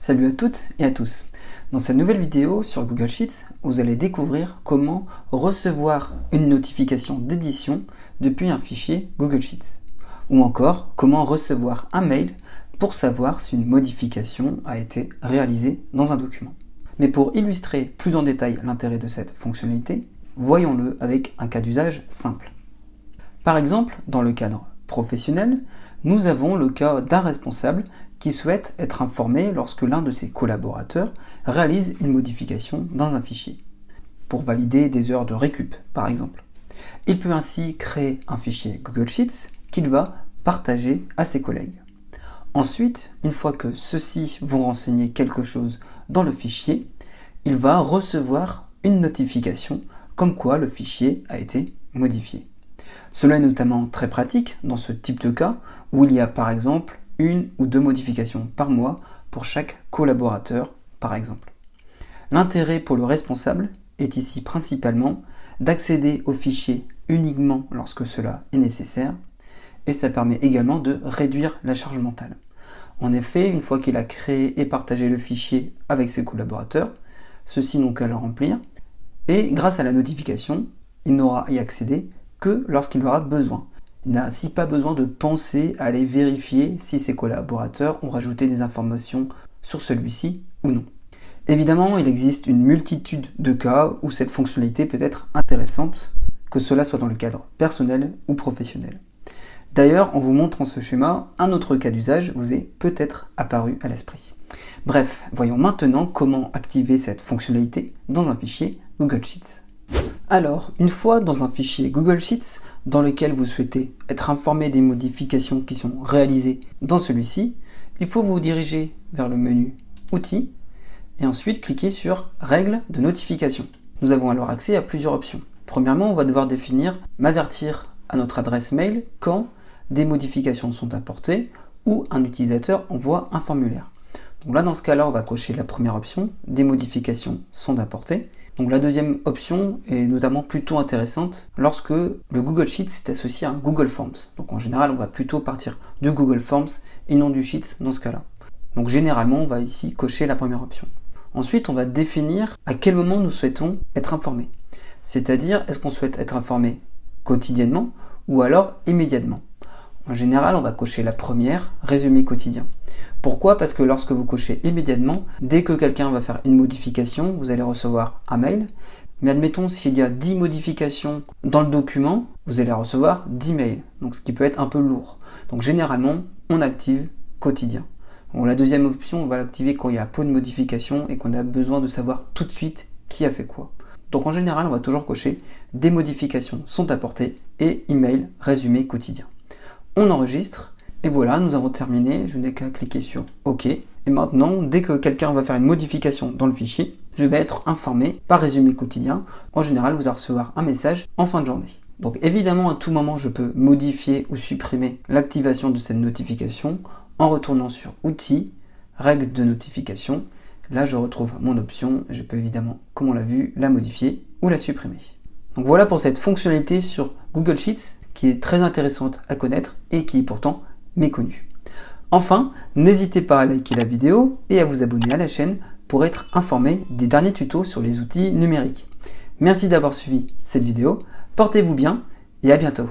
Salut à toutes et à tous. Dans cette nouvelle vidéo sur Google Sheets, vous allez découvrir comment recevoir une notification d'édition depuis un fichier Google Sheets. Ou encore, comment recevoir un mail pour savoir si une modification a été réalisée dans un document. Mais pour illustrer plus en détail l'intérêt de cette fonctionnalité, voyons-le avec un cas d'usage simple. Par exemple, dans le cadre professionnel, nous avons le cas d'un responsable qui souhaite être informé lorsque l'un de ses collaborateurs réalise une modification dans un fichier, pour valider des heures de récup par exemple. Il peut ainsi créer un fichier Google Sheets qu'il va partager à ses collègues. Ensuite, une fois que ceux-ci vont renseigner quelque chose dans le fichier, il va recevoir une notification comme quoi le fichier a été modifié. Cela est notamment très pratique dans ce type de cas où il y a par exemple une ou deux modifications par mois pour chaque collaborateur par exemple. L'intérêt pour le responsable est ici principalement d'accéder au fichier uniquement lorsque cela est nécessaire et ça permet également de réduire la charge mentale. En effet, une fois qu'il a créé et partagé le fichier avec ses collaborateurs, ceux-ci n'ont qu'à le remplir et grâce à la notification, il n'aura à y accéder que lorsqu'il aura besoin. Il n'a ainsi pas besoin de penser à aller vérifier si ses collaborateurs ont rajouté des informations sur celui-ci ou non. Évidemment, il existe une multitude de cas où cette fonctionnalité peut être intéressante, que cela soit dans le cadre personnel ou professionnel. D'ailleurs, en vous montrant ce schéma, un autre cas d'usage vous est peut-être apparu à l'esprit. Bref, voyons maintenant comment activer cette fonctionnalité dans un fichier Google Sheets. Alors, une fois dans un fichier Google Sheets dans lequel vous souhaitez être informé des modifications qui sont réalisées dans celui-ci, il faut vous diriger vers le menu Outils et ensuite cliquer sur Règles de notification. Nous avons alors accès à plusieurs options. Premièrement, on va devoir définir m'avertir à notre adresse mail quand des modifications sont apportées ou un utilisateur envoie un formulaire. Donc là, dans ce cas-là, on va cocher la première option, des modifications sont apportées. Donc la deuxième option est notamment plutôt intéressante lorsque le Google Sheets est associé à un Google Forms. Donc en général, on va plutôt partir du Google Forms et non du Sheets dans ce cas-là. Donc généralement, on va ici cocher la première option. Ensuite, on va définir à quel moment nous souhaitons être informés. C'est-à-dire, est-ce qu'on souhaite être informé quotidiennement ou alors immédiatement. En général, on va cocher la première, résumé quotidien. Pourquoi ? Parce que lorsque vous cochez immédiatement, dès que quelqu'un va faire une modification, vous allez recevoir un mail. Mais admettons, s'il y a 10 modifications dans le document, vous allez recevoir 10 mails. Donc ce qui peut être un peu lourd. Donc généralement, on active quotidien. Donc, la deuxième option, on va l'activer quand il y a peu de modifications et qu'on a besoin de savoir tout de suite qui a fait quoi. Donc en général, on va toujours cocher des modifications sont apportées et email résumé quotidien. On enregistre et voilà, nous avons terminé. Je n'ai qu'à cliquer sur OK. Et maintenant, dès que quelqu'un va faire une modification dans le fichier, je vais être informé par résumé quotidien. En général, vous allez recevoir un message en fin de journée. Donc évidemment, à tout moment, je peux modifier ou supprimer l'activation de cette notification en retournant sur Outils, Règles de notification. Là, je retrouve mon option. Je peux évidemment, comme on l'a vu, la modifier ou la supprimer. Donc voilà pour cette fonctionnalité sur Google Sheets qui est très intéressante à connaître et qui est pourtant méconnue. Enfin, n'hésitez pas à liker la vidéo et à vous abonner à la chaîne pour être informé des derniers tutos sur les outils numériques. Merci d'avoir suivi cette vidéo, portez-vous bien et à bientôt.